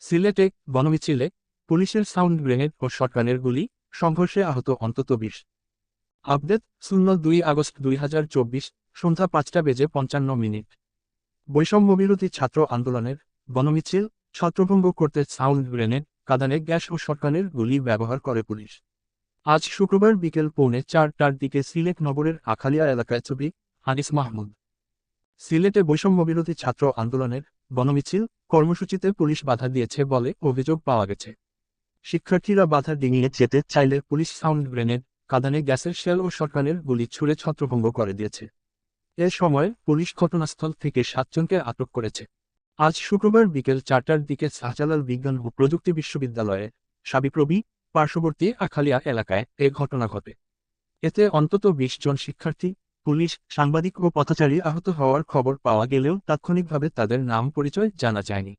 সিলেটে গণমিছিলে পুলিশের sound grenade ও শটগানের গুলি, সংঘর্ষে আহত অন্তত ২০। আপডেট ০২ আগস্ট ২০২৪ সন্ধ্যা ৫টা বেজে ৫৫ মিনিট। বৈষম্যবিরোধী ছাত্র আন্দোলনের গণমিছিল ছত্রভঙ্গ করতে সাউন্ড গ্রেনেড, কাঁদানে গ্যাস ও শটগানের গুলি ব্যবহার করে পুলিশ। আজ শুক্রবার বিকেল ৪:৩০টার দিকে সিলেট নগরের আখালিয়া এলাকায় ছবি আনিস মাহমুদ। সিলেটে বৈষম্যবিরোধী ছাত্র আন্দোলনের গণমিছিল কর্মসূচিতে পুলিশ বাধা দিয়েছে বলে অভিযোগ পাওয়া গেছে। শিক্ষার্থীরা বাধা ডিঙিয়ে যেতে চাইলে পুলিশ সাউন্ড গ্রেনেড, কাঁদানে গ্যাসের শেল ও শটগানের গুলি ছুড়ে ছত্রভঙ্গ করে দিয়েছে। এ সময় পুলিশ ঘটনাস্থল থেকে ৭ জনকে আটক করেছে। আজ শুক্রবার বিকেল ৪টার দিকে শাহজালাল বিজ্ঞান ও প্রযুক্তি বিশ্ববিদ্যালয়ে সাবিপ্রবি পার্শ্ববর্তী আখালিয়া এলাকায় এ ঘটনা ঘটে। এতে অন্তত ২০ জন শিক্ষার্থী, পুলিশ, সাংবাদিক ও পথচারী আহত হওয়ার খবর পাওয়া গেলেও তাৎক্ষণিকভাবে তাদের নাম পরিচয় জানা যায়নি।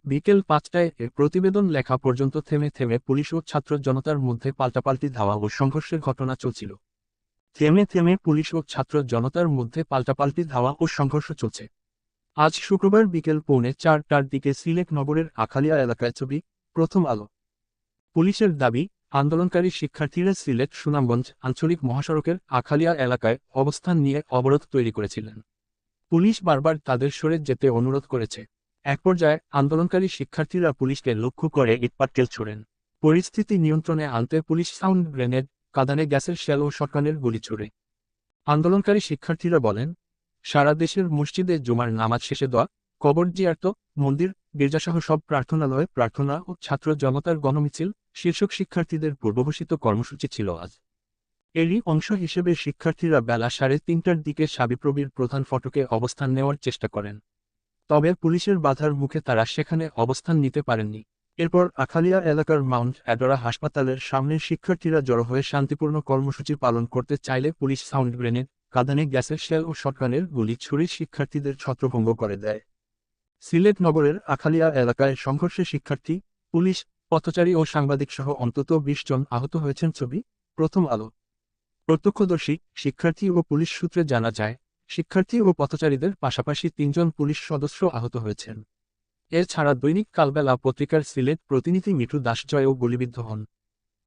বিকেল ৫টায় এ প্রতিবেদন লেখা পর্যন্ত থেমে থেমে পুলিশ ও ছাত্র জনতার মধ্যে পাল্টাপাল্টি ধাওয়া ও সংঘর্ষের ঘটনা চলছিল। থেমে থেমে পুলিশ ও ছাত্র জনতার মধ্যে পাল্টাপাল্টি ধাওয়া ও সংঘর্ষ চলছে। আজ শুক্রবার বিকেল ৪:৩০টার দিকে সিলেট নগরের আখালিয়া এলাকায় ছবি প্রথম আলো। পুলিশের দাবি, আন্দোলনকারী শিক্ষার্থীরা সিলেট সুনামগঞ্জ আঞ্চলিক মহাসড়কের আখালিয়া এলাকায় অবস্থান নিয়ে অবরোধ তৈরি করেছিলেন। পুলিশ বারবার তাদের সরে যেতে অনুরোধ করেছে। এক পর্যায়ে আন্দোলনকারী শিক্ষার্থীরা পুলিশকে লক্ষ্য করে ইটপাটকেল ছোড়েন। পরিস্থিতি নিয়ন্ত্রণে আনতে পুলিশ সাউন্ড গ্রেনেড, কাঁদানে গ্যাসের শেল ও শটগানের গুলি ছোড়ে। আন্দোলনকারী শিক্ষার্থীরা বলেন, সারা দেশের মসজিদে জুমার নামাজ শেষে দোয়া, কবর জিয়ারত, মন্দির, গির্জাসহ সব প্রার্থনালয়ে প্রার্থনা ও ছাত্র জনতার গণমিছিল শীর্ষক শিক্ষার্থীদের পূর্বঘোষিত কর্মসূচি ছিল আজ। এরই অংশ হিসেবে শিক্ষার্থীরা বেলা ৩:৩০টার দিকে সাবিপ্রবির প্রধান ফটকে অবস্থান নেওয়ার চেষ্টা করেন। তবে পুলিশের বাধার মুখে তারা সেখানে অবস্থান নিতে পারেননি। এরপর আখালিয়া এলাকার মাউন্ট অ্যাডোরা হাসপাতালের সামনে শিক্ষার্থীরা জড়ো হয়ে শান্তিপূর্ণ কর্মসূচি পালন করতে চাইলে পুলিশ সাউন্ড গ্রেনেড, কাঁদানে গ্যাসের শেল ও শটগানের গুলি ছুড়ে শিক্ষার্থীদের ছত্রভঙ্গ করে দেয়। সিলেট নগরের আখালিয়া এলাকায় সংঘর্ষে শিক্ষার্থী, পুলিশ, পথচারী ও সাংবাদিকসহ অন্তত ২০ জন আহত হয়েছেন। ছবি প্রথম আলো। প্রত্যক্ষদর্শী, শিক্ষার্থী ও পুলিশ সূত্রে জানা যায়, শিক্ষার্থী ও পথচারীদের পাশাপাশি ৩ জন পুলিশ সদস্য আহত হয়েছেন। এছাড়া দৈনিক কালবেলা পত্রিকার সিলেট প্রতিনিধি মিঠু দাস জয়ও গুলিবিদ্ধ হন।